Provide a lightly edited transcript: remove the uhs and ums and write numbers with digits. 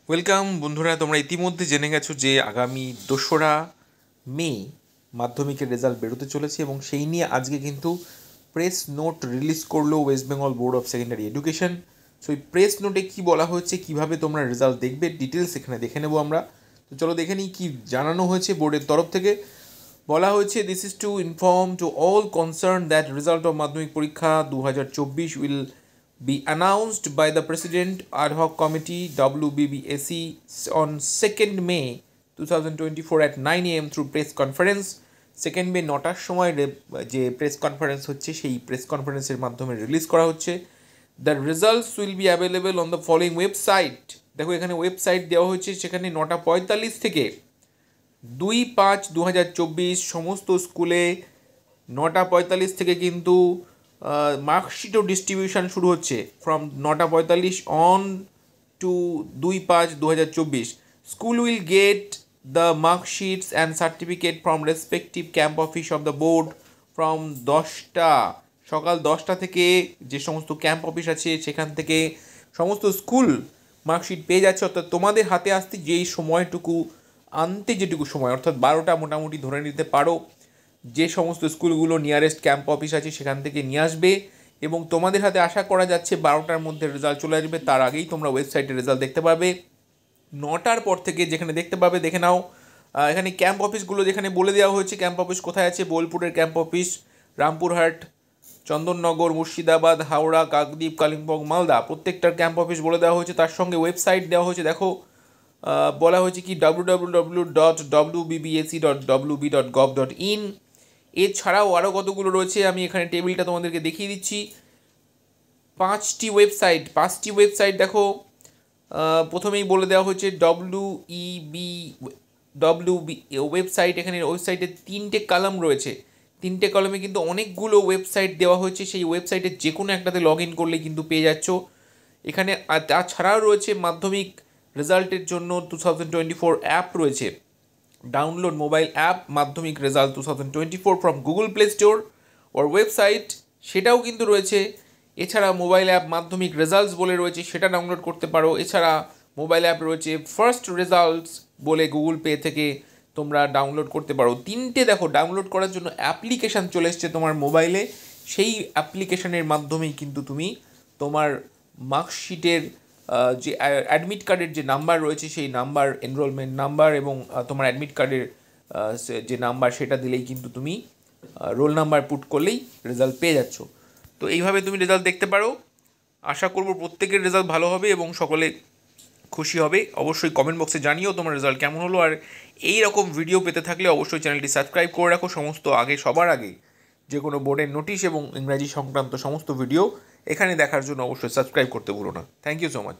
Welcome বন্ধুরা, তোমরা ইতিমধ্যে জেনে গেছো যে আগামী 2রা মে মাধ্যমিকের রেজাল্ট বেরোতে চলেছে এবং সেই নিয়ে আজকে কিন্তু প্রেস নোট রিলিজ করলো West Bengal board of secondary education. So এই প্রেস নোটে কী বলা হয়েছে, কীভাবে তোমরা রেজাল্ট দেখবে, ডিটেলস এখানে দেখে নেবো আমরা। তো চলো দেখে নিই কী জানানো হয়েছে বোর্ডের তরফ থেকে। বলা হয়েছে, this is to inform to all concern that result of মাধ্যমিক পরীক্ষা 2024 will be announced by the President Ad Hoc Committee WBBSE on 2nd May 2024 at 9 AM through press conference. 2nd May 9টার সময় যে প্রেস কনফারেন্স হচ্ছে সেই press কনফারেন্সের মাধ্যমে release করা হচ্ছে। The results will be available on the following website. দেখো এখানে ওয়েবসাইট দেওয়া হয়েছে, সেখানে 9:45 থেকে 2/5/2024 সমস্ত স্কুলে 9:45 থেকে কিন্তু মার্কশিটও ডিস্ট্রিবিউশন শুরু হচ্ছে from 9:45 on to 2/5/2024। School will get the marksheets and certificate from respective camp office of the board from সকাল 10টা থেকে যে সমস্ত ক্যাম্প অফিস আছে সেখান থেকে সমস্ত স্কুল মার্কশিট পেয়ে যাচ্ছে। অর্থাৎ তোমাদের হাতে আসতে যেই সময়টুকু আনতে যেটুকু সময়, অর্থাৎ 12টা মোটামুটি ধরে নিতে পারো, যে সমস্ত স্কুলগুলো নিয়ারেস্ট ক্যাম্প অফিস আছে সেখান থেকে নিয়ে আসবে এবং তোমাদের হাতে আশা করা যাচ্ছে 12টার মধ্যে রেজাল্ট চলে আসবে। তার আগেই তোমরা ওয়েবসাইটে রেজাল্ট দেখতে পাবে। 9টার পর থেকে যেখানে দেখতে পাবে দেখে নাও। এখানে ক্যাম্প অফিসগুলো যেখানে বলে দেওয়া হয়েছে, ক্যাম্প অফিস কোথায় আছে: বোলপুরের ক্যাম্প অফিস, রামপুরহাট, চন্দননগর, মুর্শিদাবাদ, হাওড়া, কাকদ্বীপ, কালিম্পং, মালদা, প্রত্যেকটার ক্যাম্প অফিস বলে দেওয়া হয়েছে। তার সঙ্গে ওয়েবসাইট দেওয়া হয়েছে। দেখো বলা হয়েছে কি www.wbsc.wb.gov.in। এছাড়াও আরও কতগুলো রয়েছে, আমি এখানে টেবিলটা তোমাদেরকে দেখিয়ে দিচ্ছি। 5টি ওয়েবসাইট দেখো। প্রথমেই বলে দেওয়া হয়েছে WEB ওয়েবসাইট। এখানে ওয়েবসাইটে 3টে কলাম রয়েছে। 3টে কলামে কিন্তু অনেকগুলো ওয়েবসাইট দেওয়া হয়েছে। সেই ওয়েবসাইটে যে কোনো একটাতে লগ ইন করলে কিন্তু পেয়ে যাচ্ছ। এখানে তাছাড়াও রয়েছে মাধ্যমিক রেজাল্টের জন্য 2024 অ্যাপ রয়েছে। ডাউনলোড মোবাইল অ্যাপ মাধ্যমিক result 2024 from Google play store or website, সেটাও কিন্তু রয়েছে। এছাড়া মোবাইল অ্যাপ মাধ্যমিক রেজাল্টস বলে রয়েছে, সেটা ডাউনলোড করতে পারো। এছাড়া মোবাইল অ্যাপ রয়েছে ফার্স্ট রেজাল্টস বলে, গুগল পে থেকে তোমরা ডাউনলোড করতে পারো। 3টে দেখো ডাউনলোড করার জন্য অ্যাপ্লিকেশান চলে এসছে তোমার মোবাইলে। সেই অ্যাপ্লিকেশানের মাধ্যমেই কিন্তু তুমি তোমার মার্কশিটের যে অ্যাডমিট কার্ডের যে নাম্বার রয়েছে সেই নাম্বার, এনরোলমেন্ট নাম্বার এবং তোমার অ্যাডমিট কার্ডের যে নাম্বার সেটা দিলেই কিন্তু তুমি রোল নাম্বার পুট করলেই রেজাল্ট পেয়ে যাচ্ছ। তো এইভাবে তুমি রেজাল্ট দেখতে পারো। আশা করব প্রত্যেকের রেজাল্ট ভালো হবে এবং সকলে খুশি হবে। অবশ্যই কমেন্ট বক্সে জানিও তোমার রেজাল্ট কেমন হলো। আর এই রকম ভিডিও পেতে থাকলে অবশ্যই চ্যানেলটি সাবস্ক্রাইব করে রাখো। সবার আগে যে কোনো বোর্ডের নোটিশ এবং ইংরাজি সংক্রান্ত সমস্ত ভিডিও এখানে দেখার জন্য অবশ্যই সাবস্ক্রাইব করতে ভুলো না। Thank you so much.